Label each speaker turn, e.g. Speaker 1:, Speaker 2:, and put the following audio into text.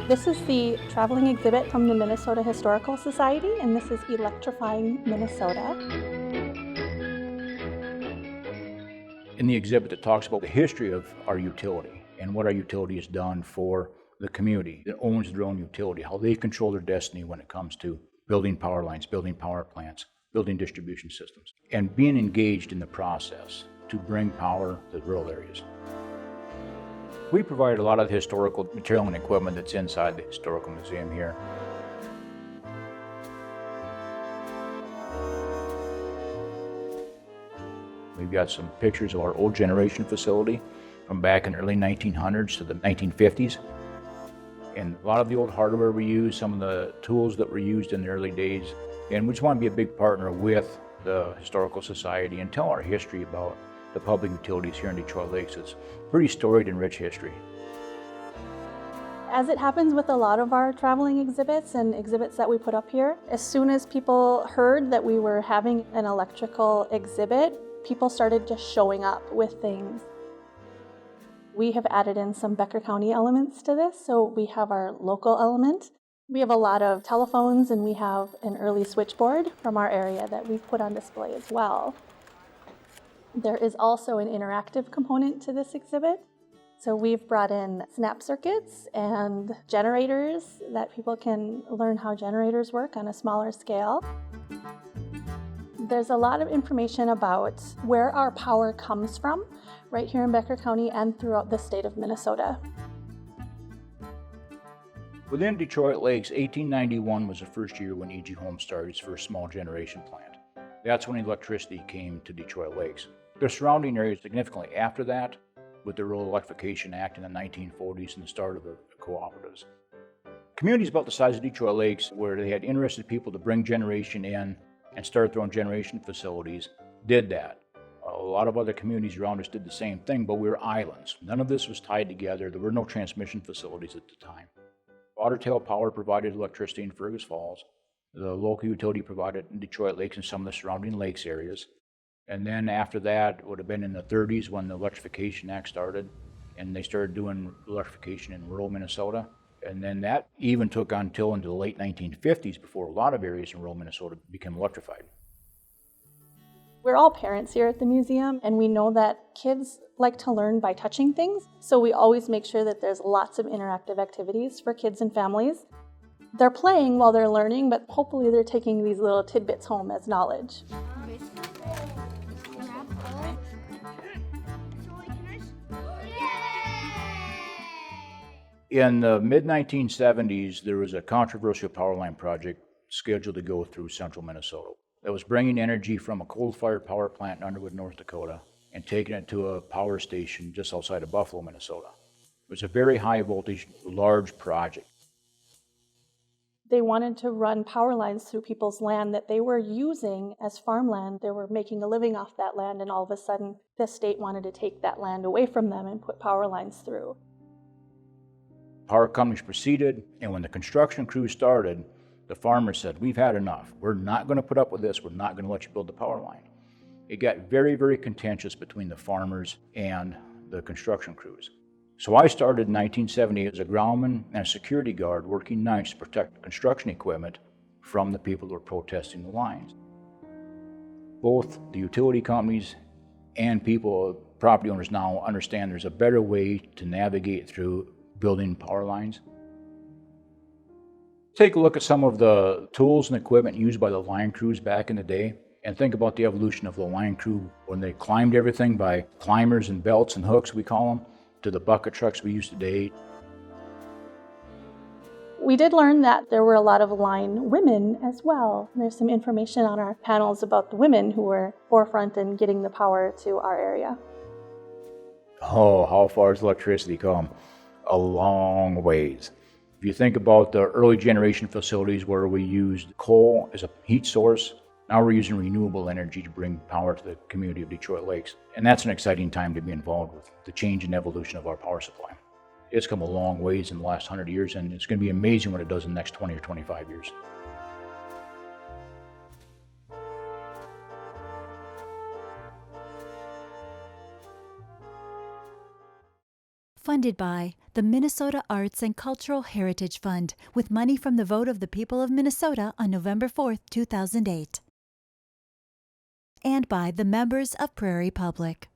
Speaker 1: This is the traveling exhibit from the Minnesota Historical Society, and this is Electrifying Minnesota.
Speaker 2: In the exhibit, it talks about the history of our utility and what our utility has done for the community that owns their own utility, how they control their destiny when it comes to building power lines, building power plants, building distribution systems, and being engaged in the process to bring power to rural areas. We provide a lot of the historical material and equipment that's inside the Historical Museum here. We've got some pictures of our old generation facility from back in the early 1900s to the 1950s. And a lot of the old hardware we use, some of the tools that were used in the early days. And we just want to be a big partner with the Historical Society and tell our history about the public utilities here in Detroit Lakes. It's pretty storied and rich history.
Speaker 1: As it happens with a lot of our traveling exhibits and exhibits that we put up here, as soon as people heard that we were having an electrical exhibit, people started just showing up with things. We have added in some Becker County elements to this, so we have our local element. We have a lot of telephones, and we have an early switchboard from our area that we've put on display as well. There is also an interactive component to this exhibit. So we've brought in snap circuits and generators that people can learn how generators work on a smaller scale. There's a lot of information about where our power comes from right here in Becker County and throughout the state of Minnesota.
Speaker 2: Within Detroit Lakes, 1891 was the first year when E.G. Holmes started his first small generation plant. That's when electricity came to Detroit Lakes. The surrounding areas significantly after that, with the Rural Electrification Act in the 1940s and the start of the cooperatives. Communities about the size of Detroit Lakes, where they had interested people to bring generation in and start their own generation facilities, did that. A lot of other communities around us did the same thing, but we were islands. None of this was tied together. There were no transmission facilities at the time. Ottertail Power provided electricity in Fergus Falls. The local utility provided in Detroit Lakes and some of the surrounding lakes areas. And then after that, it would have been in the 30s when the Electrification Act started, and they started doing electrification in rural Minnesota. And then that even took on until into the late 1950s before a lot of areas in rural Minnesota became electrified.
Speaker 1: We're all parents here at the museum, and we know that kids like to learn by touching things, so we always make sure that there's lots of interactive activities for kids and families. They're playing while they're learning, but hopefully they're taking these little tidbits home as knowledge.
Speaker 2: In the mid-1970s, there was a controversial power line project scheduled to go through central Minnesota that was bringing energy from a coal-fired power plant in Underwood, North Dakota, and taking it to a power station just outside of Buffalo, Minnesota. It was a very high-voltage, large project.
Speaker 1: They wanted to run power lines through people's land that they were using as farmland. They were making a living off that land, and all of a sudden, the state wanted to take that land away from them and put power lines through.
Speaker 2: Power companies proceeded, and when the construction crew started, the farmers said, "We've had enough. We're not going to put up with this. We're not going to let you build the power line." It got very, very contentious between the farmers and the construction crews. So I started in 1970 as a groundman and a security guard working nights to protect construction equipment from the people who were protesting the lines. Both the utility companies and people, property owners now understand there's a better way to navigate through building power lines. Take a look at some of the tools and equipment used by the line crews back in the day, and think about the evolution of the line crew when they climbed everything by climbers and belts and hooks, we call them, to the bucket trucks we use today.
Speaker 1: We did learn that there were a lot of line women as well. There's some information on our panels about the women who were forefront in getting the power to our area.
Speaker 2: Oh, how far has electricity come? A long ways. If you think about the early generation facilities where we used coal as a heat source, now we're using renewable energy to bring power to the community of Detroit Lakes. And that's an exciting time to be involved with the change and evolution of our power supply. It's come a long ways in the last 100 years, and it's going to be amazing what it does in the next 20 or 25 years.
Speaker 3: Funded by the Minnesota Arts and Cultural Heritage Fund with money from the vote of the people of Minnesota on November 4, 2008. And by the members of Prairie Public.